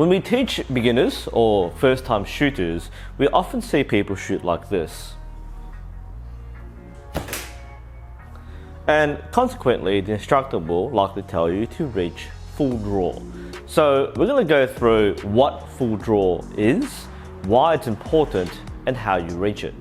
When we teach beginners or first-time shooters, we often see people shoot like this. And consequently, the instructor will likely tell you to reach full draw. So we're going to go through what full draw is, why it's important, and how you reach it.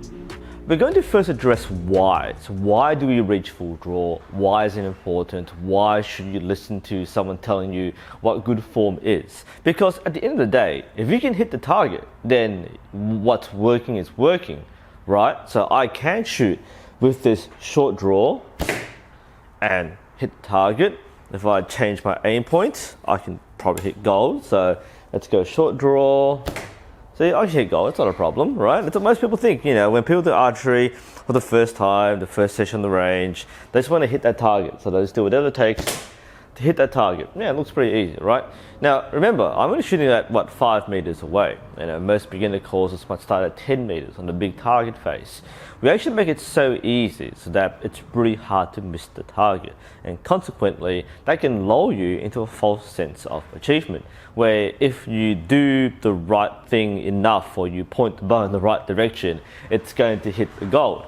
We're going to first address why. So why do we reach full draw? Why is it important? Why should you listen to someone telling you what good form is? Because at the end of the day, if you can hit the target, then what's working is working, right? So I can shoot with this short draw and hit the target. If I change my aim point, I can probably hit goal. So let's go short draw. See, I can hit goal, it's not a problem, right? That's what most people think, you know, when people do archery for the first time, the first session on the range, they just want to hit that target. So they just do whatever it takes to hit that target. Yeah, it looks pretty easy, right? Now, remember, I'm only shooting at, 5 meters away. You know, most beginner courses might start at 10 meters on the big target face. We actually make it so easy so that it's really hard to miss the target. And consequently, that can lull you into a false sense of achievement, where if you do the right thing enough or you point the bow in the right direction, it's going to hit the goal.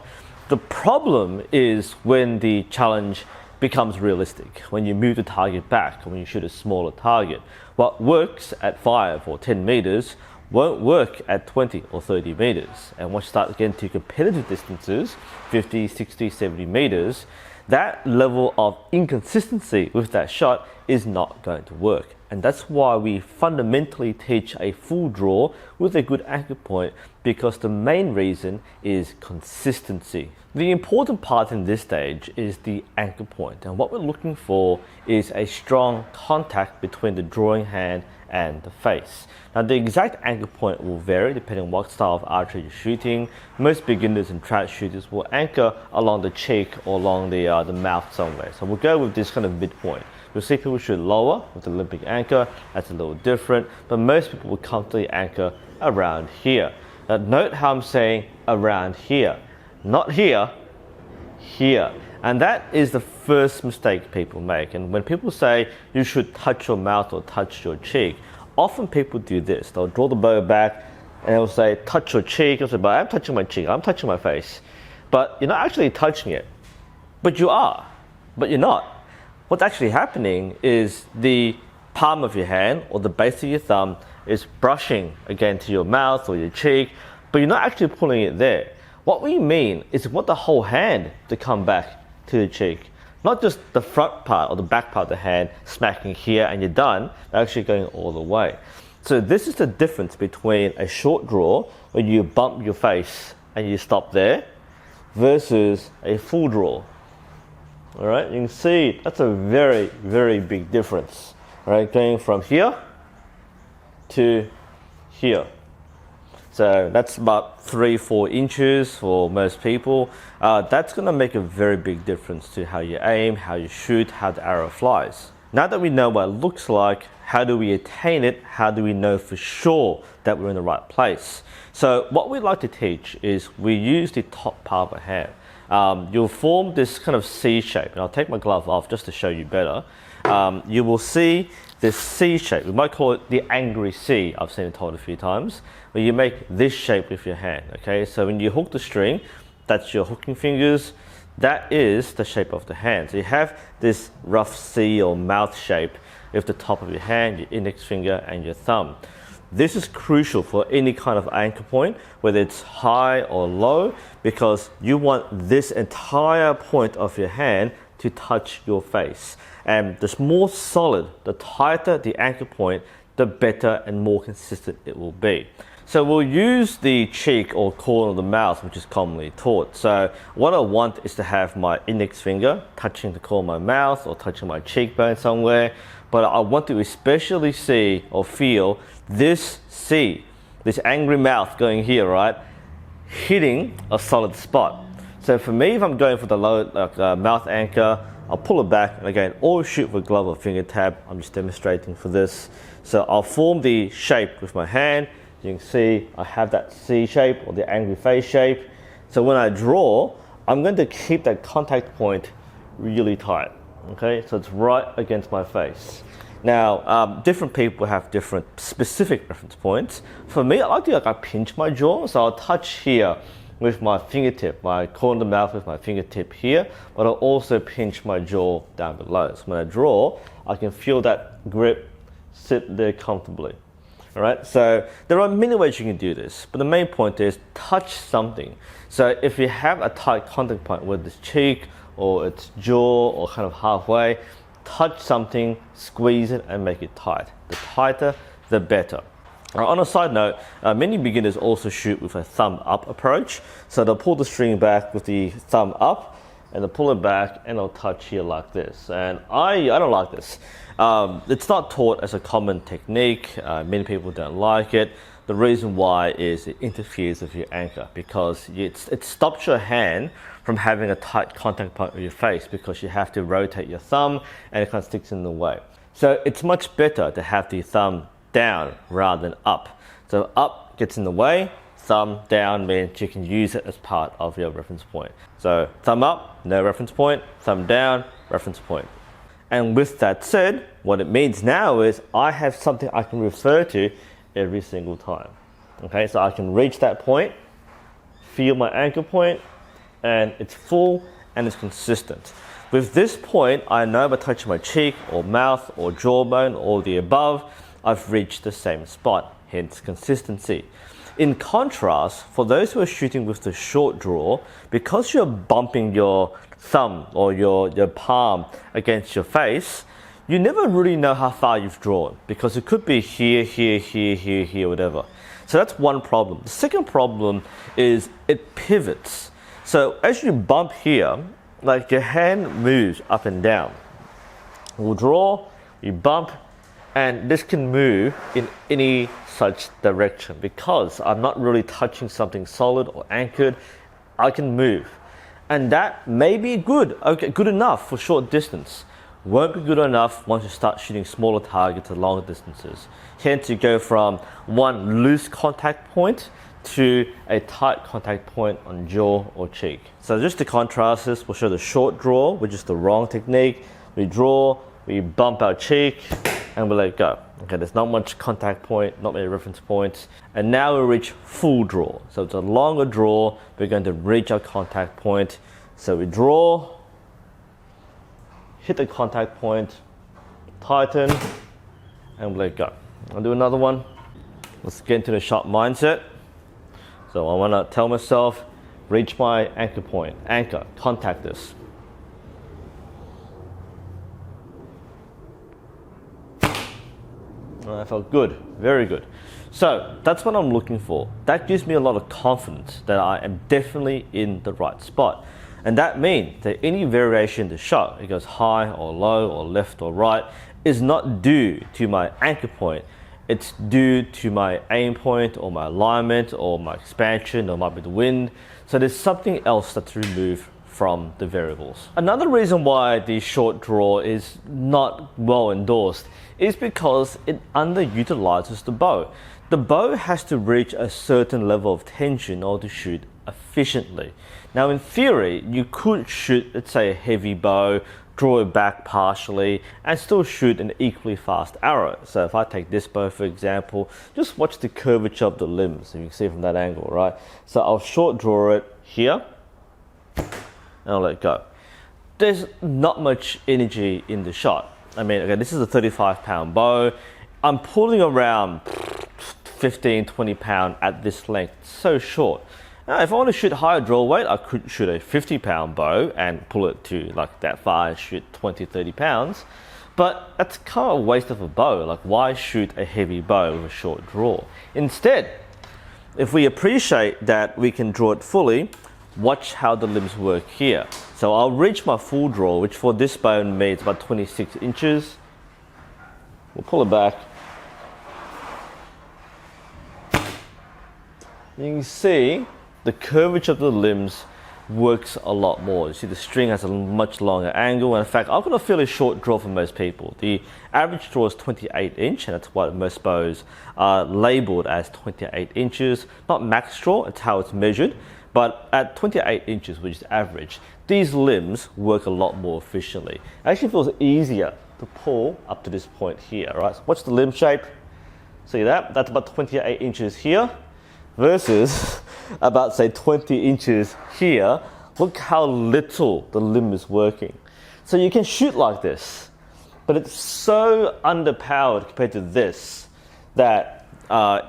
The problem is when the challenge becomes realistic, when you move the target back, when you shoot a smaller target. What works at 5 or 10 meters won't work at 20 or 30 meters. And once you start getting to competitive distances, 50, 60, 70 meters, that level of inconsistency with that shot is not going to work. And that's why we fundamentally teach a full draw with a good anchor point, because the main reason is consistency. The important part in this stage is the anchor point, and what we're looking for is a strong contact between the drawing hand and the face. Now the exact anchor point will vary depending on what style of archery you're shooting. Most beginners and trad shooters will anchor along the cheek or along the mouth somewhere. So we'll go with this kind of midpoint. You'll see people shoot lower with the Olympic anchor, that's a little different, but most people will comfortably anchor around here. Now note how I'm saying around here, not here, here. And that is the first mistake people make. And when people say you should touch your mouth or touch your cheek, often people do this. They'll draw the bow back and they'll say, touch your cheek. I'll say, but I'm touching my cheek, I'm touching my face. But you're not actually touching it. But you are, but you're not. What's actually happening is the palm of your hand or the base of your thumb is brushing again to your mouth or your cheek, but you're not actually pulling it there. What we mean is want the whole hand to come back to the cheek, not just the front part or the back part of the hand smacking here and you're done, actually going all the way. So this is the difference between a short draw where you bump your face and you stop there versus a full draw. All right, you can see that's a very, very big difference. All right, going from here to here. So that's about 3-4 inches for most people. That's going to make a very big difference to how you aim, how you shoot, how the arrow flies. Now that we know what it looks like, how do we attain it? How do we know for sure that we're in the right place? So what we like to teach is we use the top part of a hand. You'll form this kind of C shape, and I'll take my glove off just to show you better. You will see this C shape. We might call it the angry C. I've seen it told a few times, where you make this shape with your hand. Okay, so when you hook the string, that's your hooking fingers. That is the shape of the hand. So you have this rough C or mouth shape with the top of your hand, your index finger, and your thumb. This is crucial for any kind of anchor point, whether it's high or low, because you want this entire point of your hand to touch your face. And the more solid, the tighter the anchor point, the better and more consistent it will be. So we'll use the cheek or corner of the mouth, which is commonly taught. So what I want is to have my index finger touching the corner of my mouth or touching my cheekbone somewhere. But I want to especially see or feel this C, this angry mouth going here, right? Hitting a solid spot. So for me, if I'm going for the low mouth anchor, I'll pull it back, and again, always shoot with glove or finger tap. I'm just demonstrating for this. So I'll form the shape with my hand. You can see I have that C shape or the angry face shape. So when I draw, I'm going to keep that contact point really tight. Okay, so it's right against my face. Now, different people have different specific reference points. For me, I like to pinch my jaw, so I'll touch here with my fingertip, my corner of the mouth with my fingertip here, but I'll also pinch my jaw down below. So when I draw, I can feel that grip sit there comfortably. All right, so there are many ways you can do this, but the main point is touch something. So if you have a tight contact point, whether it's cheek or it's jaw or kind of halfway, touch something, squeeze it and make it tight. The tighter, the better. On a side note, many beginners also shoot with a thumb up approach. So they'll pull the string back with the thumb up and they'll pull it back and they'll touch here like this. And I don't like this. It's not taught as a common technique. Many people don't like it. The reason why is it interferes with your anchor because it stops your hand from having a tight contact point with your face because you have to rotate your thumb and it kind of sticks in the way. So it's much better to have the thumb down rather than up. So up gets in the way, thumb down means you can use it as part of your reference point. So thumb up, no reference point, thumb down, reference point. And with that said, what it means now is I have something I can refer to every single time. Okay, so I can reach that point, feel my anchor point, and it's full and it's consistent. With this point, I know by touching my cheek or mouth or jawbone or the above, I've reached the same spot, hence consistency. In contrast, for those who are shooting with the short draw, because you're bumping your thumb or your palm against your face, you never really know how far you've drawn because it could be here, here, here, here, here, whatever. So that's one problem. The second problem is it pivots. So as you bump here, like your hand moves up and down. We'll draw, you bump, and this can move in any such direction because I'm not really touching something solid or anchored. I can move. And that may be good, okay, good enough for short distance. Won't be good enough once you start shooting smaller targets at longer distances. Hence you go from one loose contact point to a tight contact point on jaw or cheek. So just to contrast this, we'll show the short draw, which is the wrong technique. We draw, we bump our cheek, and we let go. Okay, there's not much contact point, not many reference points. And now we reach full draw. So it's a longer draw, we're going to reach our contact point. So we draw, hit the contact point, tighten, and we let go. I'll do another one. Let's get into the shot mindset. So I want to tell myself, reach my anchor point, anchor, contact this. That felt good, very good. So that's what I'm looking for. That gives me a lot of confidence that I am definitely in the right spot. And that means that any variation in the shot, it goes high or low or left or right, is not due to my anchor point. It's due to my aim point or my alignment or my expansion or might be the wind. So there's something else that's removed from the variables. Another reason why the short draw is not well endorsed is because it underutilizes the bow. The bow has to reach a certain level of tension in order to shoot efficiently. Now in theory, you could shoot, let's say, a heavy bow, draw it back partially, and still shoot an equally fast arrow. So if I take this bow for example, just watch the curvature of the limbs, you can see from that angle, right? So I'll short draw it here, and I'll let go. There's not much energy in the shot. I mean, okay, this is a 35-pound bow. I'm pulling around 15, 20 pound at this length, so short. Now, if I want to shoot higher draw weight, I could shoot a 50-pound bow and pull it to like that far and shoot 20, 30 pounds. But that's kind of a waste of a bow. Like, why shoot a heavy bow with a short draw? Instead, if we appreciate that we can draw it fully, watch how the limbs work here. So I'll reach my full draw, which for this bow means about 26 inches. We'll pull it back. You can see the curvature of the limbs works a lot more. You see the string has a much longer angle, and in fact I've got a fairly short draw for most people. The average draw is 28 inch, and that's what most bows are labeled as 28 inches. Not max draw, it's how it's measured, but at 28 inches, which is average, these limbs work a lot more efficiently. It actually feels easier to pull up to this point here, right? So watch the limb shape. See that? That's about 28 inches here versus about say 20 inches here. Look how little the limb is working. So you can shoot like this, but it's so underpowered compared to this that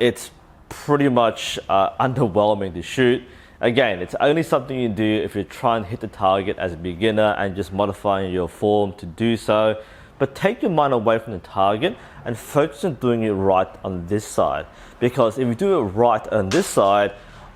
it's pretty much underwhelming to shoot. Again, it's only something you do if you're trying to hit the target as a beginner and just modifying your form to do so. But take your mind away from the target and focus on doing it right on this side. Because if you do it right on this side,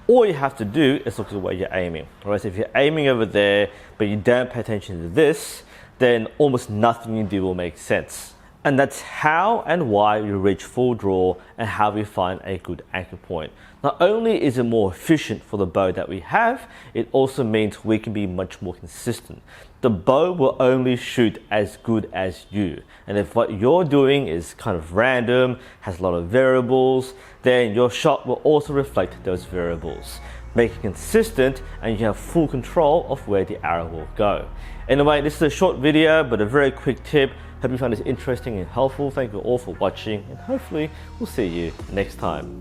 all you have to do is look at where you're aiming. Whereas if you're aiming over there, but you don't pay attention to this, then almost nothing you do will make sense. And that's how and why we reach full draw and how we find a good anchor point. Not only is it more efficient for the bow that we have, it also means we can be much more consistent. The bow will only shoot as good as you. And if what you're doing is kind of random, has a lot of variables, then your shot will also reflect those variables. Make it consistent and you have full control of where the arrow will go. Anyway, this is a short video, but a very quick tip. Hope you found this interesting and helpful. Thank you all for watching, and hopefully we'll see you next time.